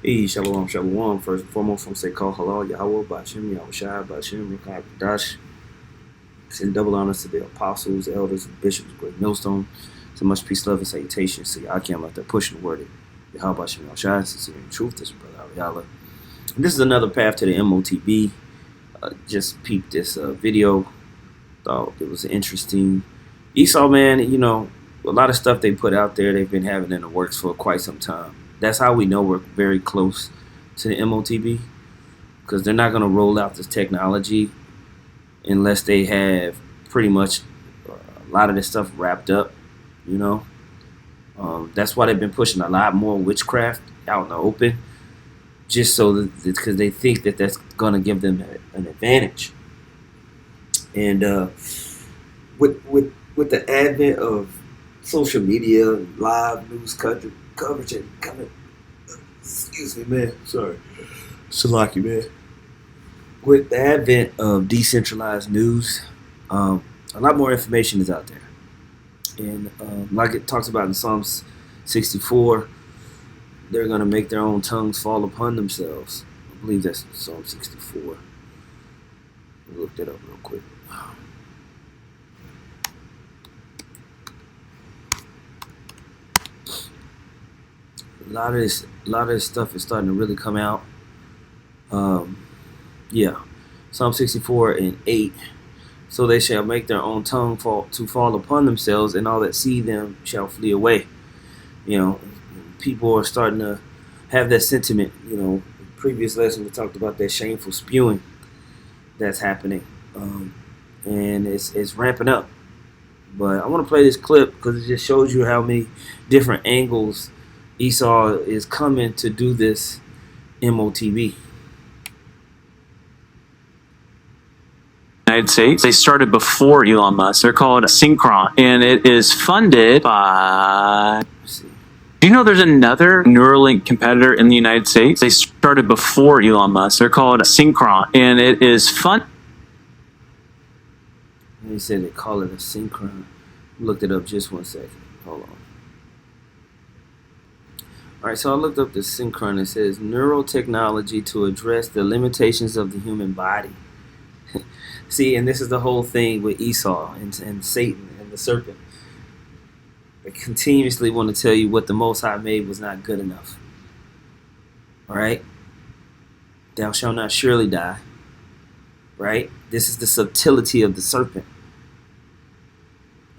Hey, Shalom, Shalom. First and foremost, I'm say call halal Yahweh, Bashim, Yahushai, Bashim, Rukai, Dash. Send double honors to the apostles, elders, and bishops, great millstone. So much peace, love, and salutations. So I can't let that pushing the word of Yahweh, Bashim, Yahushai, sincere in truth. This is Brother Ariala. And this is another path to the Motb. Just peeped this video. Thought it was interesting. Esau, man, a lot of stuff they put out there, they've been having in the works for quite some time. That's how we know we're very close to the Motb, because they're not going to roll out this technology unless they have pretty much a lot of this stuff wrapped up. That's why they've been pushing a lot more witchcraft out in the open, just so that because they think that that's going to give them an advantage. And with the advent of social media, live news coverage, and coming, excuse me, man, sorry, Salaki, man. With the advent of decentralized news, a lot more information is out there, and like it talks about in Psalms 64, they're going to make their own tongues fall upon themselves. I believe that's Psalm 64. Look that up real quick. A lot of this stuff is starting to really come out. Psalm 64 and 8. So they shall make their own tongue fall upon themselves, and all that see them shall flee away. People are starting to have that sentiment. Previous lesson we talked about that shameful spewing that's happening, and it's ramping up. But I want to play this clip because it just shows you how many different angles Esau is coming to do this Motb. United States. They started before Elon Musk. They're called Synchron, and it is funded by... Do you know there's another Neuralink competitor in the United States? They started before Elon Musk. They're called Synchron, and it is fun. They said they call it a Synchron. Looked it up just 1 second. Hold on. Alright, so I looked up the Synchron. It says neurotechnology to address the limitations of the human body. See, and this is the whole thing with Esau and Satan and the serpent. They continuously want to tell you what the Most High made was not good enough. Alright? Thou shalt not surely die. Right? This is the subtlety of the serpent.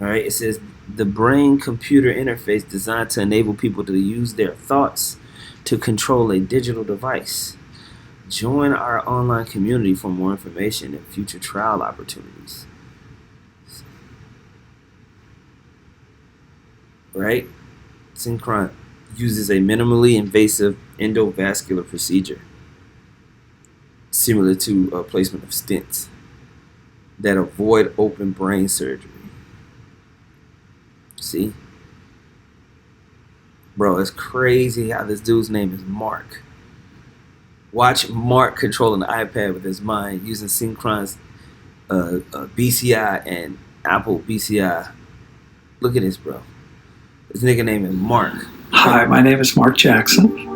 Alright? It says the brain-computer interface designed to enable people to use their thoughts to control a digital device. Join our online community for more information and future trial opportunities. Right? Synchron uses a minimally invasive endovascular procedure similar to placement of stents that avoid open brain surgery. See? Bro, it's crazy how this dude's name is Mark. Watch Mark controlling the iPad with his mind using Synchron's BCI and Apple BCI. Look at this, bro. This nigga name is Mark. Hi, my name is Mark Jackson.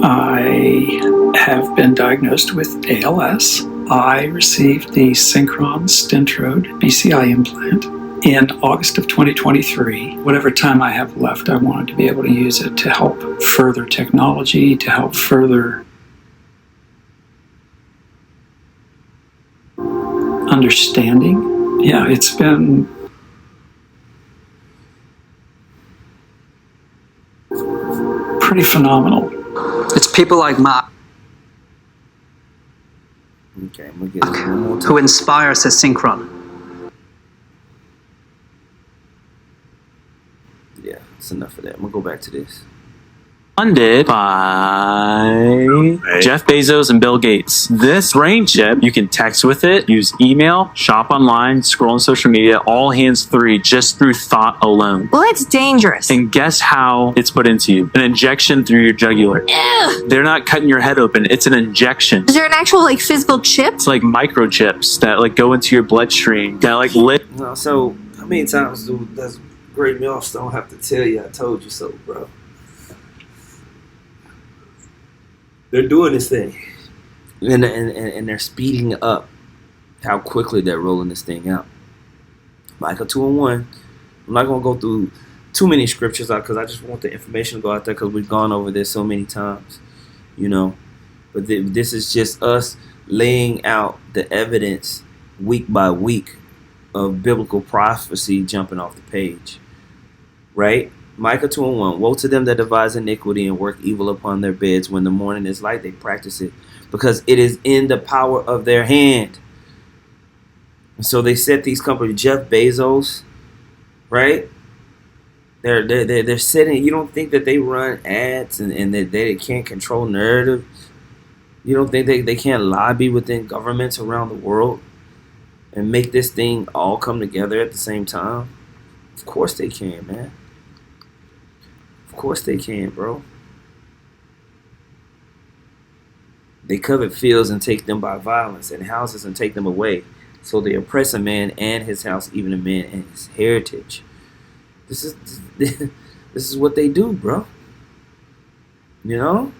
I have been diagnosed with ALS. I received the Synchron Stentrode BCI implant in August of 2023. Whatever time I have left, I wanted to be able to use it to help further technology, to help further understanding. Yeah, it's been pretty phenomenal. It's people like Mark Okay, I'm gonna get it one more time. who inspire us as Synchron. Yeah, that's enough of that. I'm gonna go back to this. Funded by Jeff Bezos and Bill Gates. This brain chip, you can text with it, use email, shop online, scroll on social media, all hands-free, just through thought alone. Well, it's dangerous. And guess how it's put into you? An injection through your jugular. Ew. They're not cutting your head open. It's an injection. Is there an actual physical chip? It's like microchips that go into your bloodstream. That lit. So how many times does Great Millstone have to tell you I told you so, bro? They're doing this thing, and they're speeding up how quickly they're rolling this thing out. Micah 2:1. I'm not gonna go through too many scriptures because I just want the information to go out there because we've gone over this so many times, you know. But this is just us laying out the evidence week by week of biblical prophecy jumping off the page, right? Micah 2:1. Woe to them that devise iniquity and work evil upon their beds. When the morning is light, they practice it because it is in the power of their hand. And so they set these companies, Jeff Bezos, right? They're sitting. You don't think that they run ads and that they can't control narrative? You don't think they can't lobby within governments around the world and make this thing all come together at the same time? Of course they can, man. Of course they can, bro. They covet fields and take them by violence, and houses and take them away. So they oppress a man and his house, even a man and his heritage. This is what they do, bro. You know?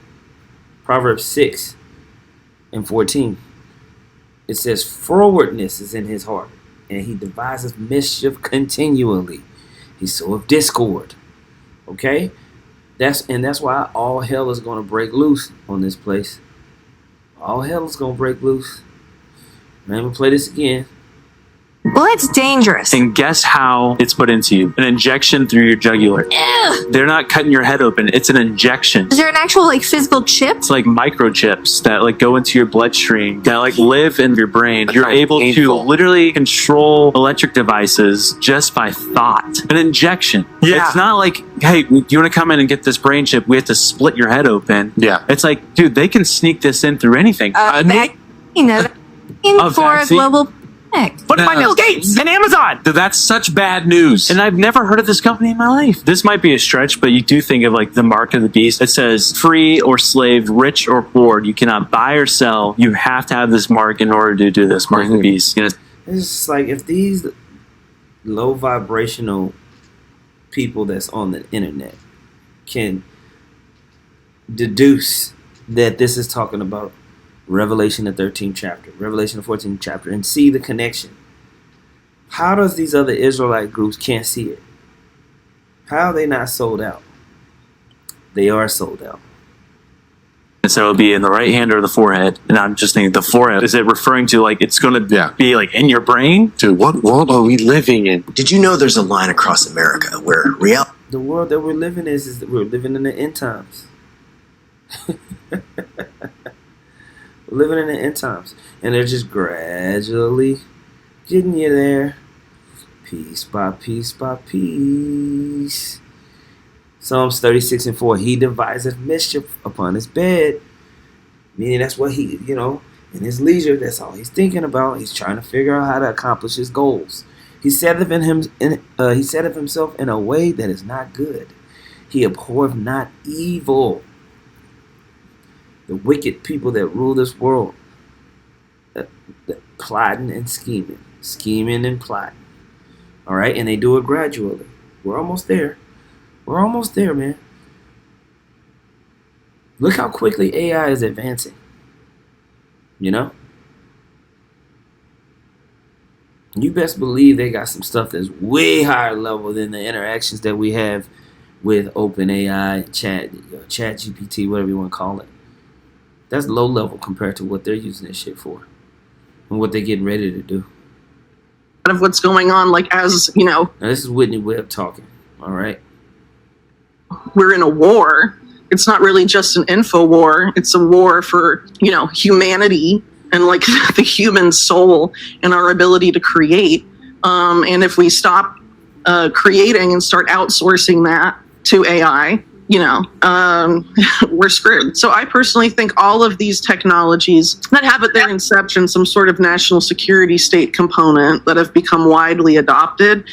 Proverbs 6:14. It says, frowardness is in his heart, and he devises mischief continually. He soweth discord. Okay? That's why all hell is going to break loose on this place. All hell is going to break loose. Man, I'm going to play this again. Well, it's dangerous. And guess how it's put into you? An injection through your jugular. Ew. They're not cutting your head open. It's an injection. Is there an actual physical chip? It's like microchips that go into your bloodstream that live in your brain. You're able to literally control electric devices just by thought. An injection. Yeah. It's not like, hey, you want to come in and get this brain chip? We have to split your head open. Yeah. It's like, dude, they can sneak this in through anything. For a vaccine? global pandemic. But by Bill Gates and Amazon. That's such bad news. And I've never heard of this company in my life. This might be a stretch, but you do think of the mark of the beast. It says free or slave, rich or poor. You cannot buy or sell. You have to have this mark in order to do this mark of the beast. It's just like if these low vibrational people that's on the internet can deduce that this is talking about Revelation the 13th chapter, Revelation the 14th chapter, and see the connection. How does these other Israelite groups can't see it? How are they not sold out? They are sold out. And so it'll be in the right hand or the forehead. And I'm just thinking the forehead. Is it referring to it's going to be in your brain? Dude, what world are we living in? Did you know there's a line across America where reality... The world that we're living is that we're living in the end times. We're living in the end times. And they're just gradually getting you there. Piece by piece by piece. Psalms 36:4. He deviseth mischief upon his bed. Meaning that's what he, in his leisure, that's all he's thinking about. He's trying to figure out how to accomplish his goals. He said of himself in a way that is not good. He abhorreth not evil. The wicked people that rule this world, plotting and scheming and plotting. All right, and they do it gradually. We're almost there. We're almost there, man. Look how quickly AI is advancing. You best believe they got some stuff that's way higher level than the interactions that we have with OpenAI, Chat GPT, whatever you want to call it. That's low level compared to what they're using this shit for and what they're getting ready to do. Of what's going on, Now, this is Whitney Webb talking, all right? We're in a war. It's not really just an info war. It's a war for, humanity and the human soul and our ability to create. And if we stop creating and start outsourcing that to AI, we're screwed. So I personally think all of these technologies that have at their inception some sort of national security state component that have become widely adopted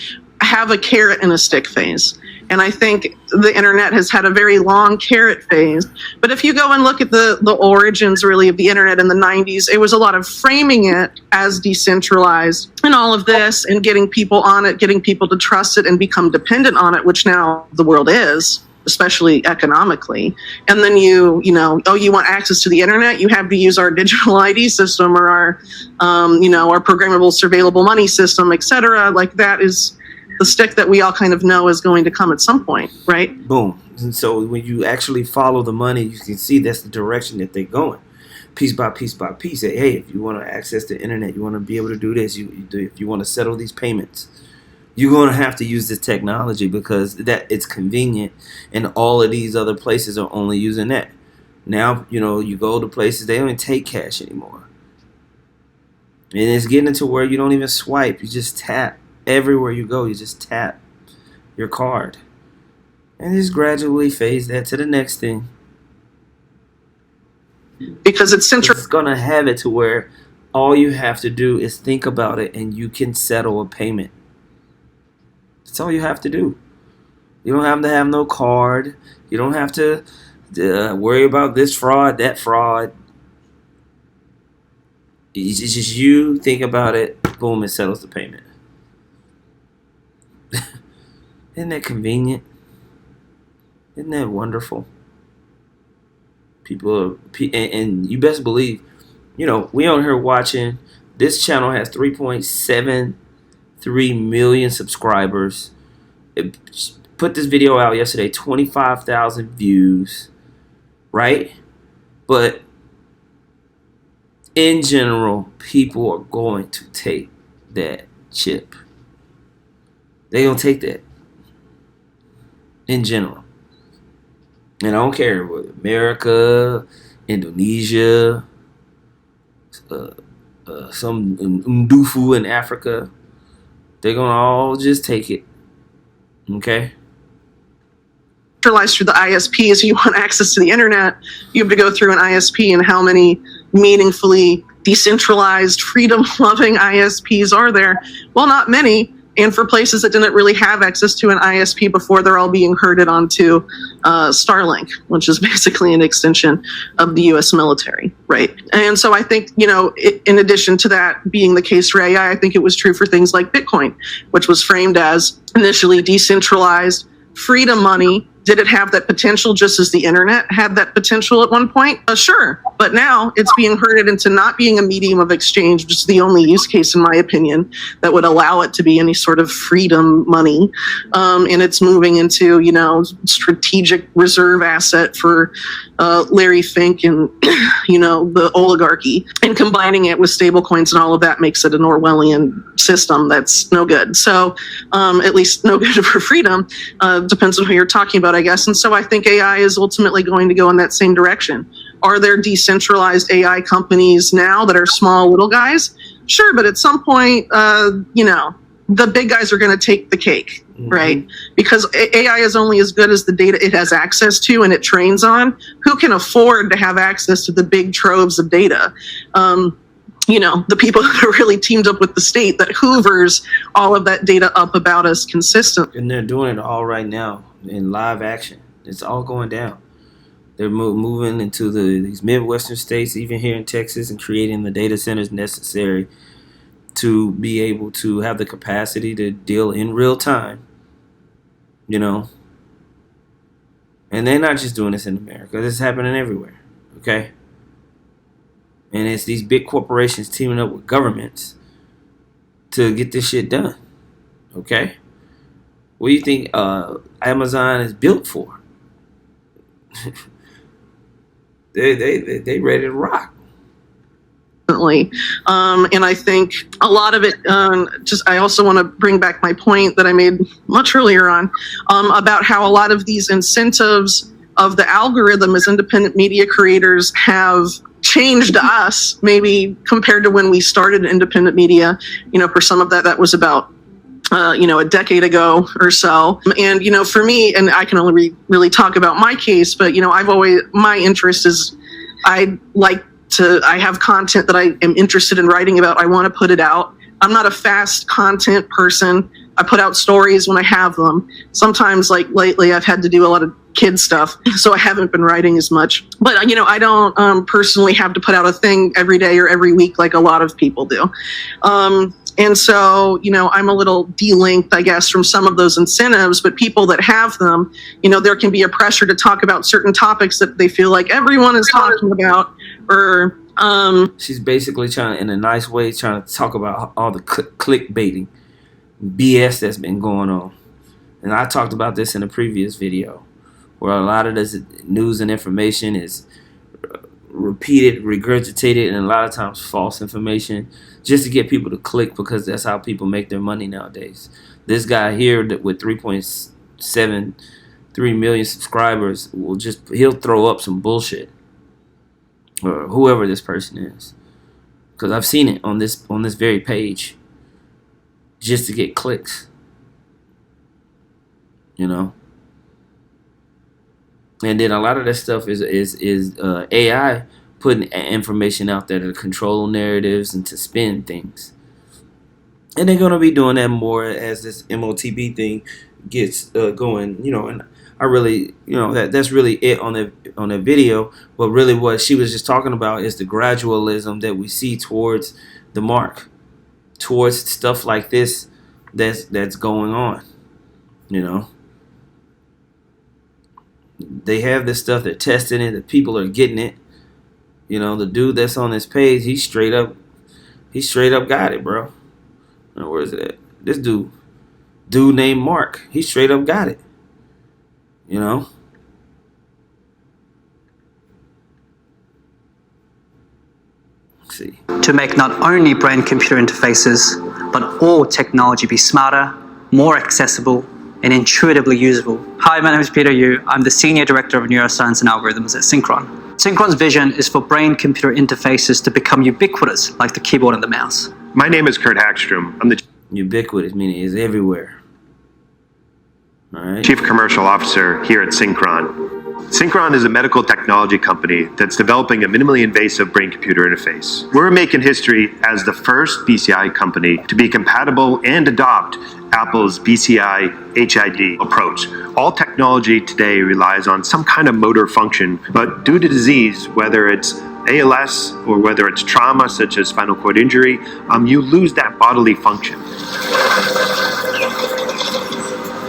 have a carrot and a stick phase. And I think the internet has had a very long carrot phase. But if you go and look at the origins really of the internet in the 90s, it was a lot of framing it as decentralized and all of this and getting people on it, getting people to trust it and become dependent on it, which now the world is. especially economically. And then you want access to the internet, you have to use our digital ID system or our programmable surveillable money system, etc. Like that is the stick that we all kind of know is going to come at some point, right? Boom. And so when you actually follow the money, you can see that's the direction that they're going, piece by piece by piece. Hey, if you want to access the internet, you want to be able to do this. If you want to settle these payments, you're going to have to use this technology because that it's convenient, and all of these other places are only using that. Now, you go to places, they don't even take cash anymore. And it's getting to where you don't even swipe. You just tap. Everywhere you go, you just tap your card. And just gradually phase that to the next thing. Because it's going to have it to where all you have to do is think about it and you can settle a payment. That's all you have to do. You don't have to have no card. You don't have to worry about this fraud, that fraud. It's just you think about it, boom, it settles the payment. Isn't that convenient? Isn't that wonderful? People are, and you best believe, we on here watching. This channel has 3.73 million subscribers. It put this video out yesterday, 25,000 views, right? But in general, people are going to take that chip. They gonna take that. In general. And I don't care what America, Indonesia, some Ndufu in Africa, they're gonna all just take it. Okay? Centralized through the ISPs, you want access to the internet, you have to go through an ISP, and how many meaningfully decentralized, freedom-loving ISPs are there? Well, not many. And for places that didn't really have access to an ISP before, they're all being herded onto Starlink, which is basically an extension of the U.S. military, right? And so I think, in addition to that being the case for AI, I think it was true for things like Bitcoin, which was framed as initially decentralized freedom money. Did it have that potential just as the internet had that potential at one point? Sure. But now it's being herded into not being a medium of exchange, which is the only use case, in my opinion, that would allow it to be any sort of freedom money. And it's moving into, strategic reserve asset for Larry Fink and, the oligarchy. And combining it with stable coins and all of that makes it an Orwellian system that's no good. So at least no good for freedom. Depends on who you're talking about, I guess. And so I think AI is ultimately going to go in that same direction. Are there decentralized AI companies now that are small little guys? Sure, but at some point, the big guys are going to take the cake, right? Because AI is only as good as the data it has access to and it trains on. Who can afford to have access to the big troves of data? The people that are really teamed up with the state that hoovers all of that data up about us consistently. And they're doing it all right now in live action. It's all going down. They're moving into these Midwestern states, even here in Texas, and creating the data centers necessary to be able to have the capacity to deal in real time, And they're not just doing this in America. This is happening everywhere, okay? And it's these big corporations teaming up with governments to get this shit done, okay? What do you think Amazon is built for? They ready to rock. And I think a lot of it, I also want to bring back my point that I made much earlier on about how a lot of these incentives of the algorithm as independent media creators have changed us, maybe compared to when we started independent media. For some of that was about a decade ago or so. And, for me, and I can only really talk about my case, but, my interest is I have content that I am interested in writing about. I want to put it out. I'm not a fast content person. I put out stories when I have them. Sometimes, like lately, I've had to do a lot of kid stuff, so I haven't been writing as much. But, I don't personally have to put out a thing every day or every week like a lot of people do. And so, I'm a little delinked, I guess, from some of those incentives, but people that have them, there can be a pressure to talk about certain topics that they feel like everyone is talking about, or she's basically trying, in a nice way, trying to talk about all the clickbaiting BS that's been going on. And I talked about this in a previous video, where a lot of this news and information is repeated, regurgitated, and a lot of times false information, just to get people to click, because that's how people make their money nowadays. This guy here with 3.73 million subscribers he'll throw up some bullshit, or whoever this person is, because I've seen it on this very page, just to get clicks, And then a lot of that stuff is AI putting information out there to control narratives and to spin things. And they're going to be doing that more as this Motb thing gets going, and I really, that's really it on the video. But really what she was just talking about is the gradualism that we see towards the mark, towards stuff like this that's going on, They have this stuff, they're testing it, the people are getting it. The dude that's on this page, he straight up got it, bro. Where is it at? This dude named Mark, he straight up got it. Let's see. To make not only brain-computer interfaces, but all technology be smarter, more accessible, and intuitively usable. Hi, my name is Peter Yu. I'm the Senior Director of Neuroscience and Algorithms at Synchron. Synchron's vision is for brain-computer interfaces to become ubiquitous, like the keyboard and the mouse. My name is Kurt Hackstrom. I'm the Ubiquitous, meaning it's everywhere. All right. Chief Commercial Officer here at Synchron. Synchron is a medical technology company that's developing a minimally invasive brain-computer interface. We're making history as the first BCI company to be compatible and adopt Apple's BCI HID approach. All technology today relies on some kind of motor function, but due to disease, whether it's ALS or whether it's trauma such as spinal cord injury, you lose that bodily function.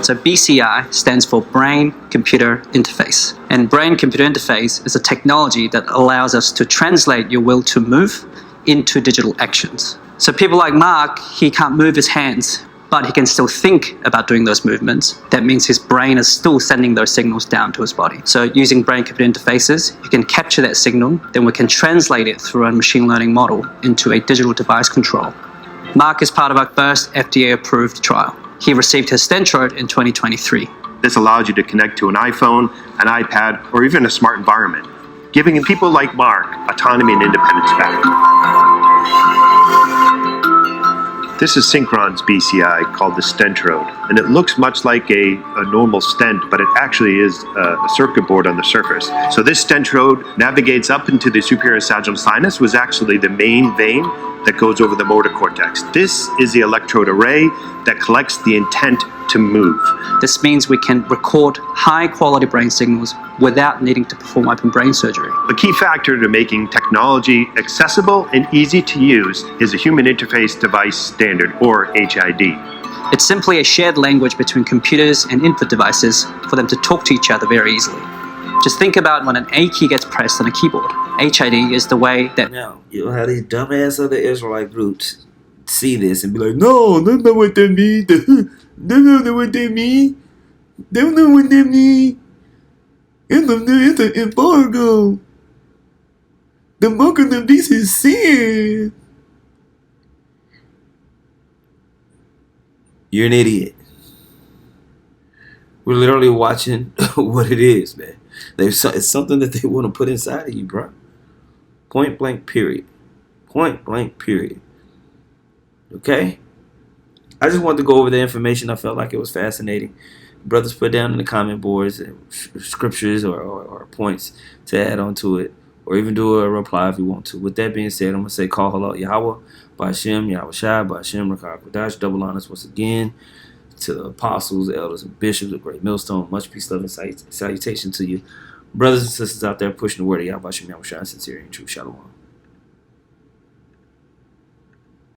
So BCI stands for Brain-Computer Interface. And Brain-Computer Interface is a technology that allows us to translate your will to move into digital actions. So people like Mark, he can't move his hands, but he can still think about doing those movements. That means his brain is still sending those signals down to his body. So using brain-computer interfaces, you can capture that signal, then we can translate it through a machine learning model into a digital device control. Mark is part of our first FDA-approved trial. He received his Stentrode in 2023. This allows you to connect to an iPhone, an iPad, or even a smart environment, giving people like Mark autonomy and independence back. This is Synchron's BCI called the Stentrode, and it looks much like a normal stent, but it actually is a circuit board on the surface. So this Stentrode navigates up into the superior sagittal sinus, was actually the main vein that goes over the motor cortex. This is the electrode array that collects the intent to move. This means we can record high-quality brain signals without needing to perform open brain surgery. The key factor to making technology accessible and easy to use is a Human Interface Device Standard, or HID. It's simply a shared language between computers and input devices for them to talk to each other very easily. Just think about when an A key gets pressed on a keyboard. HID is the way that... Now, you'll have these dumbass other Israelite groups see this and be like, no, that's not what that means. That's not what they mean. That's not what they mean. It's an embargo. The mark of the beast is sin. You're an idiot. We're literally watching what it is, man. It's something that they want to put inside of you, bro. Point blank, period. Point blank, period. Okay? I just wanted to go over the information. I felt like it was fascinating. Brothers, put down in the comment boards scriptures or points to add on to it, or even do a reply if you want to. With that being said, I'm going to say, call halal Yahweh, Ba'ashem, Yahweh Shai, Ba'ashem, Rakah Kodash, double honors once again to the apostles, elders, and bishops of Great Millstone. Much peace, love, and salutation to you. Brothers and sisters out there pushing the word of Yahweh Shai, sincere and true. Shalom.